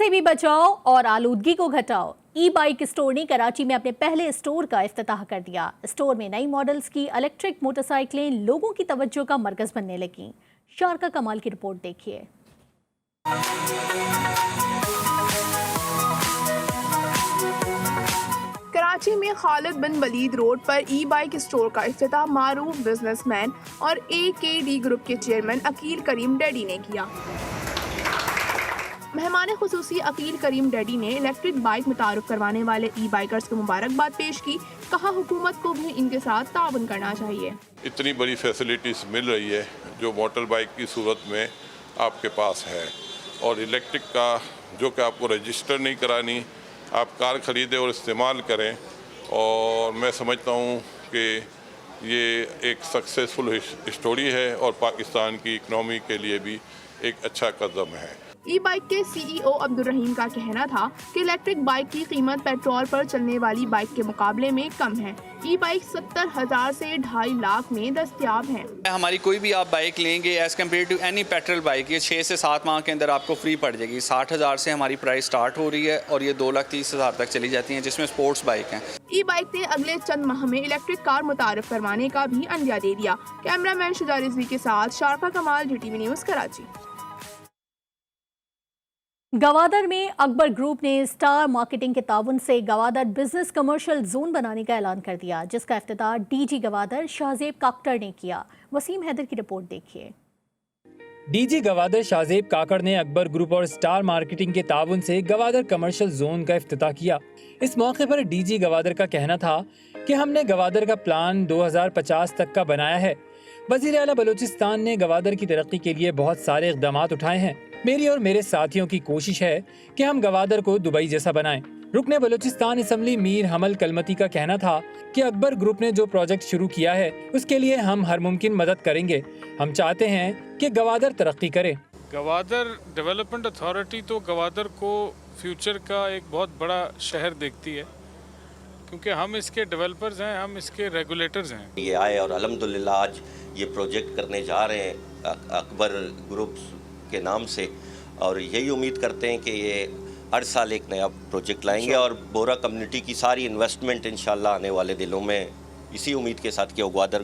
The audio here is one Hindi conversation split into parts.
पैसे भी बचाओ और आलूदगी को घटाओ। ई बाइक स्टोर ने कराची में अपने पहले स्टोर का इफ्तिताह कर दिया। स्टोर में नई मॉडल्स की इलेक्ट्रिक मोटरसाइकिलें लोगों की तवज्जो का मरकज बनने लगीं। शारका कमाल की रिपोर्ट देखिए। कराची में खालिद बिन वलीद रोड पर ई बाइक स्टोर का इफ्तिताह मारूफ बिजनेसमैन और AKD ग्रुप के चेयरमैन अकील करीम डैडी ने किया। मेहमान खुसूसी अकील करीम डैडी ने इलेक्ट्रिक बाइक मुतारुफ करवाने वाले ई बाइकर्स को मुबारकबाद पेश की। कहा हुकूमत को भी इनके साथ ताउन करना चाहिए। इतनी बड़ी फैसिलिटीज़ मिल रही है जो मोटर बाइक की सूरत में आपके पास है, और इलेक्ट्रिक का जो कि आपको रजिस्टर नहीं करानी, आप कार ख़रीदें और इस्तेमाल करें। और मैं समझता हूँ कि ये एक सक्सेसफुल स्टोरी है और पाकिस्तान की इकनॉमी के लिए भी एक अच्छा कदम है। ई बाइक के CEO अब्दुल रहीम का कहना था कि इलेक्ट्रिक बाइक की कीमत पेट्रोल पर चलने वाली बाइक के मुकाबले में कम है। ई बाइक 70,000 से 2.5 लाख में दस्तयाब हैं। हमारी कोई भी आप बाइक लेंगे as compare to any petrol bike, ये 6 से 7 माह के अंदर आपको फ्री पड़ जाएगी। 60,000 से हमारी प्राइस स्टार्ट हो रही है और ये 2,30,000 तक चली जाती हैं, जिसमें स्पोर्ट्स बाइक हैं। ई बाइक ने अगले चंद माह में इलेक्ट्रिक कार मुतारिफ करवाने का भी अंदिया दे दिया। कैमरामैन शुजा रिजवी के साथ शारका कमाल, GTV न्यूज़, कराची। गवादर में अकबर ग्रुप ने स्टार मार्केटिंग के ताउन से गवादर बिजनेस कमर्शियल जोन बनाने का ऐलान कर दिया, जिसका इफ्तिताह DG गवादर शाहजेब काकड़ ने किया। वसीम हैदर की रिपोर्ट देखिए। DG गवादर शाहजेब काकड़ ने अकबर ग्रुप और स्टार मार्केटिंग के ताउन से गवादर कमर्शियल जोन का इफ्तिताह किया। इस मौके पर DG गवादर का कहना था कि हमने गवादर का प्लान 2050 तक का बनाया है। वज़ीर आला बलूचिस्तान ने गवादर की तरक्की के लिए बहुत सारे इक़दाम उठाए हैं। मेरी और मेरे साथियों की कोशिश है कि हम गवादर को दुबई जैसा बनाएं। रुकने बलूचिस्तान असम्बली मीर हमल कलमती का कहना था कि अकबर ग्रुप ने जो प्रोजेक्ट शुरू किया है उसके लिए हम हर मुमकिन मदद करेंगे। हम चाहते हैं कि गवादर तरक्की करे। गवादर डेवलपमेंट अथॉरिटी तो गवादर को फ्यूचर का एक बहुत बड़ा शहर देखती है, क्योंकि हम इसके डेवलपर्स हैं, हम इसके रेगुलेटर्स हैं। ये आए और अल्हम्दुलिल्लाह आज ये प्रोजेक्ट करने जा रहे हैं अकबर ग्रुप के नाम से, और यही उम्मीद करते हैं कि ये हर साल एक नया प्रोजेक्ट लाएंगे और बोरा कम्युनिटी की सारी इन्वेस्टमेंट इंशाल्लाह आने वाले दिनों में इसी उम्मीद के साथ कि गवादर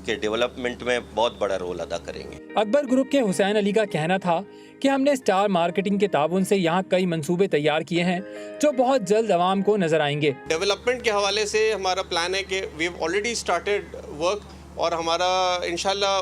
के डेवलपमेंट में बहुत बड़ा रोल अदा करेंगे। अकबर ग्रुप के हुसैन अली का कहना था कि हमने स्टार मार्केटिंग के ताउन से यहाँ कई मंसूबे तैयार किए हैं जो बहुत जल्द आवाम को नजर आएंगे। डेवलपमेंट के हवाले से हमारा प्लान है कि we have already started work, और हमारा इंशाल्लाह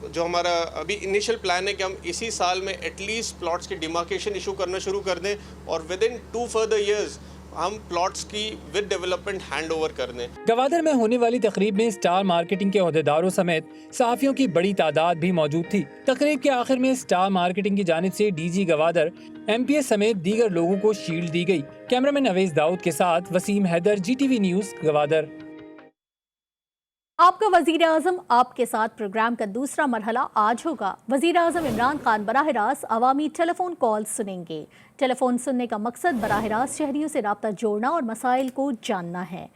जो हमारा अभी इनिशियल प्लान है कि हम इसी साल में एटलीस्ट प्लॉट्स की डिमार्केशन इशू करना शुरू कर दें, और विद इन 2 फर्दर ईयर्स हम प्लॉट्स की विद डेवलपमेंट हैंड ओवर कर दें। गवादर में होने वाली तकरीब में स्टार मार्केटिंग के ओहदेदारों समेत सहाफियों की बड़ी तादाद भी मौजूद थी। तकरीब के आखिर में स्टार मार्केटिंग की जानिब से DG गवादर, MPS समेत दीगर लोगों को शील्ड दी गई। कैमरामैन अवेज दाऊद के साथ वसीम हैदर, GTV न्यूज़, गवादर। आपका वजीर आजम आपके साथ प्रोग्राम का दूसरा मरहला आज होगा। वजीर आजम इमरान खान बराह रास्त अवामी टेलीफोन कॉल सुनेंगे। टेलीफोन सुनने का मकसद बराह रास्त शहरियों से रब्ता जोड़ना और मसाइल को जानना है।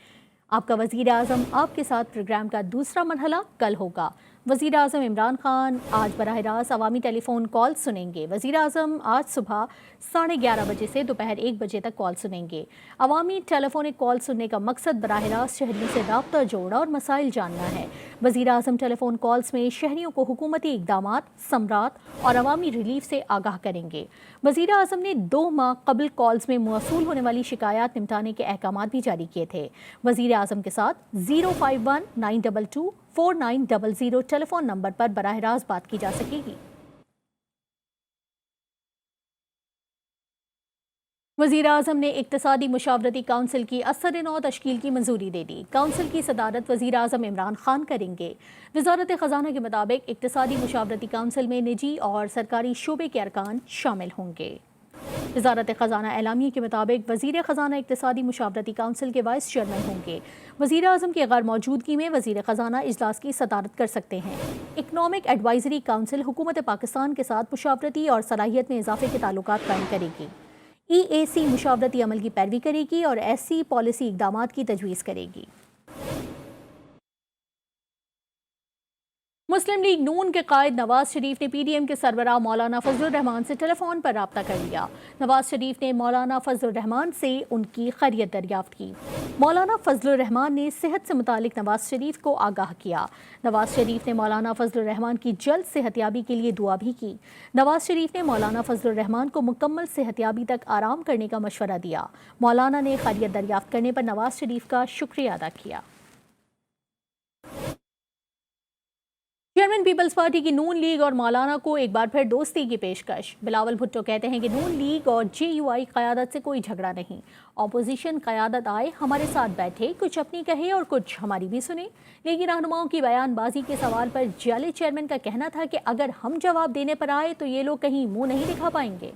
आपका वजीर आजम आपके साथ प्रोग्राम का दूसरा मरहला कल होगा। वज़ीर आज़म इमरान खान आज बराह रास्त अवामी टेलीफोन कॉल सुनेंगे। वज़ीर आज़म आज सुबह 11:30 बजे से दोपहर 1 बजे तक कॉल सुनेंगे। अवामी टेलीफोनिक कॉल सुनने का मकसद बराह रास्त शहरियों से रब्ता जोड़ना और मसाइल जानना है। वज़ीर आज़म टेलीफोन कॉल्स में शहरियों को हुकूमती इक़दामात, समरात और अवामी रिलीफ से आगाह करेंगे। वज़ीर आज़म ने 2 माह कबल कॉल्स में मौसूल होने वाली शिकायत निपटाने के अहकामात भी जारी किए थे। वज़ीर आज़म के साथ 051-922-4900 टेलीफोन नंबर पर बराह रास्त बात की जा सकेगी। वज़ीर आज़म ने इक़्तिसादी मुशावरती काउंसिल की असर-ए-नौ तश्कील की मंजूरी दे दी। काउंसिल की सदारत वज़ीर आज़म इमरान खान करेंगे। वज़ारत ख़ज़ाना के मुताबिक इक़्तिसादी मुशावरती काउंसिल में निजी और सरकारी शोबे के अरकान शामिल होंगे। वज़ारत ख़ज़ाना एलामिया के मुताबिक वज़ीर ख़ज़ाना इक़्तिसादी मुशावरती काउंसिल के वाइस चेयरमैन होंगे। वज़ीर आज़म की गैर मौजूदगी में वज़ीर ख़ज़ाना इजलास की सदारत कर सकते हैं। इकनॉमिक एडवाइजरी काउंसिल हुकूमत पाकिस्तान के साथ मुशावरती और सलाहियत में इजाफे के ताल्लुकात कायम करेगी। EAC मुशावरती अमल की पैरवी करेगी और ऐसी पॉलिसी इक़दामात की तजवीज़ करेगी। मुस्लिम लीग नून के कायद नवाज शरीफ ने पीडीएम के सरबराह मौलाना फजलुर रहमान से टेलीफोन पर राब्ता कर लिया। नवाज शरीफ ने मौलाना फजलुर रहमान से उनकी खैरियत दरियाफ्त की। मौलाना फजलुर रहमान ने सेहत से मुतालिक नवाज शरीफ को आगाह किया। नवाज शरीफ ने मौलाना फजलुर रहमान की जल्द सेहतयाबी के लिए दुआ भी की। नवाज शरीफ ने मौलाना फजलुर रहमान को मुकम्मल सेहतयाबी तक आराम करने का मशवरा दिया। मौलाना ने खैरियत दरियाफ्त करने पर नवाज शरीफ का शुक्रिया अदा किया। चेयरमैन पीपल्स पार्टी की नून लीग और मौलाना को एक बार फिर दोस्ती की पेशकश। बिलावल भुट्टो कहते हैं कि नून लीग और जेयूआई क़यादत से कोई झगड़ा नहीं। ऑपोजिशन क़यादत आए, हमारे साथ बैठे, कुछ अपनी कहे और कुछ हमारी भी सुने। लीगी रहनुमाओं की बयानबाजी के सवाल पर जाले चेयरमैन का कहना था कि अगर हम जवाब देने पर आए तो ये लोग कहीं मुंह नहीं दिखा पाएंगे।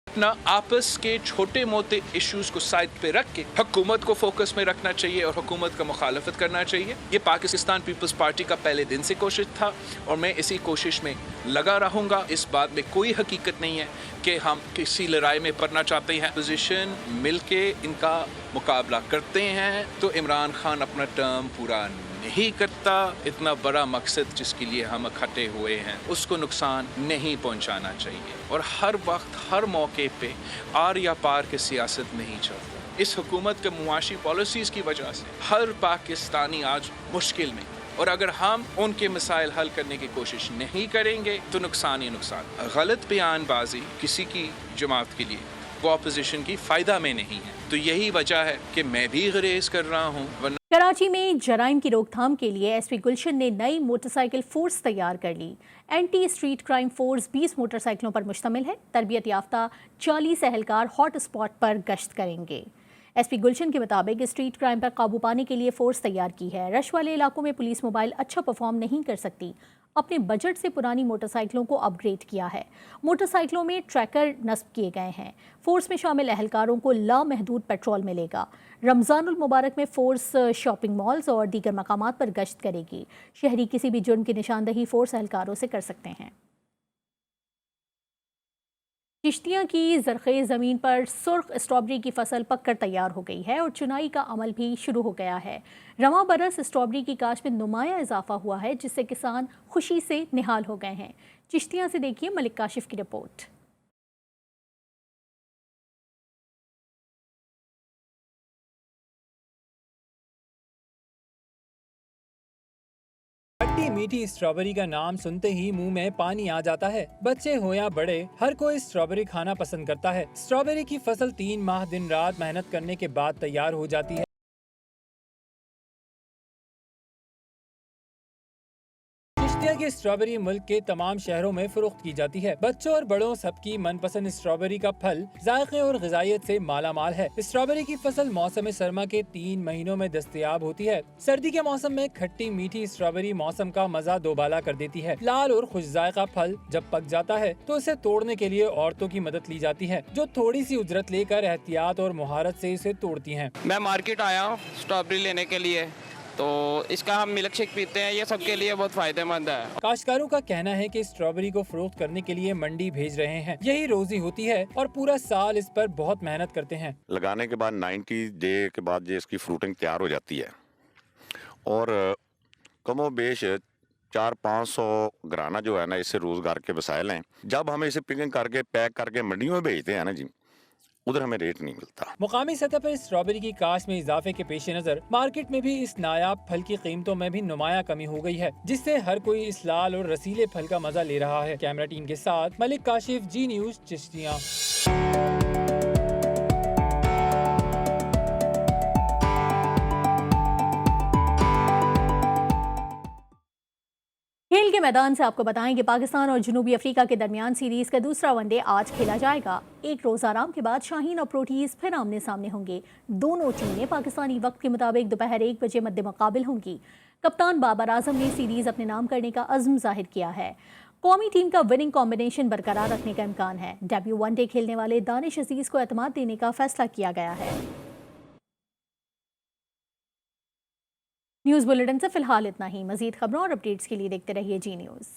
अपना आपस के छोटे मोटे इश्यूज को साइड पे रख के हुकूमत को फोकस में रखना चाहिए और हुकूमत का मुखालफत करना चाहिए। ये पाकिस्तान पीपल्स पार्टी का पहले दिन से कोशिश था और मैं इसी कोशिश में लगा रहूँगा। इस बात में कोई हकीकत नहीं है कि हम किसी लड़ाई में पड़ना चाहते हैं। पोजीशन मिलके इनका मुकाबला करते हैं तो इमरान खान अपना टर्म पूरा नहीं करता। इतना बड़ा मकसद जिसके लिए हम इकट्ठे हुए हैं उसको नुकसान नहीं पहुंचाना चाहिए और हर वक्त हर मौके पे आर या पार की सियासत नहीं चलता। इस हुकूमत के मुआशी पॉलिसीज़ की वजह से हर पाकिस्तानी आज मुश्किल में, और अगर हम उनके मसाइल हल करने की कोशिश नहीं करेंगे तो नुकसान ही नुकसान। गलत बयानबाजी किसी की जमात के लिए वो अपोजिशन की फ़ायदा में नहीं है। तो यही वजह है कि मैं भी गुरेज कर रहा हूँ। कराची में जराइम की रोकथाम के लिए एसपी गुलशन ने नई मोटरसाइकिल फोर्स तैयार कर ली। एंटी स्ट्रीट क्राइम फोर्स 20 मोटरसाइकिलों पर मुश्तमिल है। तरबियत याफ्ता 40 एहलकार हॉट स्पॉट पर गश्त करेंगे। एसपी गुलशन के मुताबिक स्ट्रीट क्राइम पर काबू पाने के लिए फोर्स तैयार की है। रश वाले इलाकों में पुलिस मोबाइल अच्छा परफॉर्म नहीं कर सकती। अपने बजट से पुरानी मोटरसाइकिलों को अपग्रेड किया है। मोटरसाइकिलों में ट्रैकर नस्ब किए गए हैं। फोर्स में शामिल एहलकारों को लामहदूद पेट्रोल मिलेगा। रमज़ानुल मुबारक में फोर्स शॉपिंग मॉल्स और दीगर मकामात पर गश्त करेगी। शहरी किसी भी जुर्म की निशानदही फोर्स एहलकारों से कर सकते हैं। चिश्तियाँ की ज़रख़ेज़ ज़मीन पर सुर्ख स्ट्रॉबेरी की फसल पककर तैयार हो गई है और चुनाई का अमल भी शुरू हो गया है। रवां बरस स्ट्रॉबेरी की काश्त में नुमाया इजाफा हुआ है, जिससे किसान खुशी से निहाल हो गए हैं। चिश्तियाँ से देखिए मलिक काशिफ की रिपोर्ट। खट्टी मीठी स्ट्रॉबेरी का नाम सुनते ही मुंह में पानी आ जाता है। बच्चे हो या बड़े, हर कोई स्ट्रॉबेरी खाना पसंद करता है। स्ट्रॉबेरी की फसल 3 माह दिन रात मेहनत करने के बाद तैयार हो जाती है। चिश्तिया की स्ट्रॉबेरी मुल्क के तमाम शहरों में फरोख्त की जाती है। बच्चों और बड़ों सबकी मनपसंद स्ट्रॉबेरी का फल जायके और ग़िज़ाइयत से माला माल है। स्ट्रॉबेरी की फसल मौसम सरमा के 3 महीनों में दस्तयाब होती है। सर्दी के मौसम में खट्टी मीठी स्ट्रॉबेरी मौसम का मजा दोबाला कर देती है। लाल और खुश जायका फल जब पक जाता है तो इसे तोड़ने के लिए औरतों की मदद ली जाती है, जो थोड़ी सी उजरत लेकर एहतियात और मुहारत से इसे तोड़ती हैं। मैं मार्केट आया हूँ स्ट्रॉबेरी लेने के लिए, तो इसका हम मिल्क शेक पीते हैं, ये सबके लिए बहुत फायदेमंद है। काश्तकारों का कहना है कि स्ट्रॉबेरी को फरोख्त करने के लिए मंडी भेज रहे हैं। यही रोजी होती है और पूरा साल इस पर बहुत मेहनत करते हैं। लगाने के बाद 90 डे के बाद ये इसकी फ्रूटिंग तैयार हो जाती है और कमोबेश 400-500 घराना जो है ना, इससे रोजगार के वसाइल हैं। जब हमें इसे पिकिंग करके पैक करके मंडियों में भेजते हैं ना जी, उधर हमें रेट नहीं मिलता। मुकामी सतह पर स्ट्रॉबेरी की काश्त में इजाफे के पेश नजर मार्केट में भी इस नायाब फल की कीमतों में भी नुमाया कमी हो गई है, जिससे हर कोई इस लाल और रसीले फल का मजा ले रहा है। कैमरा टीम के साथ मलिक काशिफ, जी न्यूज, चिश्तियाँ। खेल के मैदान से आपको बताएं कि पाकिस्तान और जनूबी अफ्रीका के दरमियान सीरीज का दूसरा वनडे आज खेला जाएगा। एक रोज आराम के बाद शाहीन और प्रोटीज फिर आमने सामने होंगे। दोनों टीमें पाकिस्तानी वक्त के मुताबिक दोपहर 1 बजे मद्दे मुकाबिल होंगी। कप्तान बाबर आजम ने सीरीज अपने नाम करने का अज़्म जाहिर किया है। कौमी टीम का विनिंग कॉम्बिनेशन बरकरार रखने का इम्कान है। डेब्यू वनडे खेलने वाले दानिश अजीज को एतमाद देने का फैसला किया गया है। न्यूज़ बुलेटिन से फिलहाल इतना ही। मजीद खबरों और अपडेट्स के लिए देखते रहिए जी न्यूज़।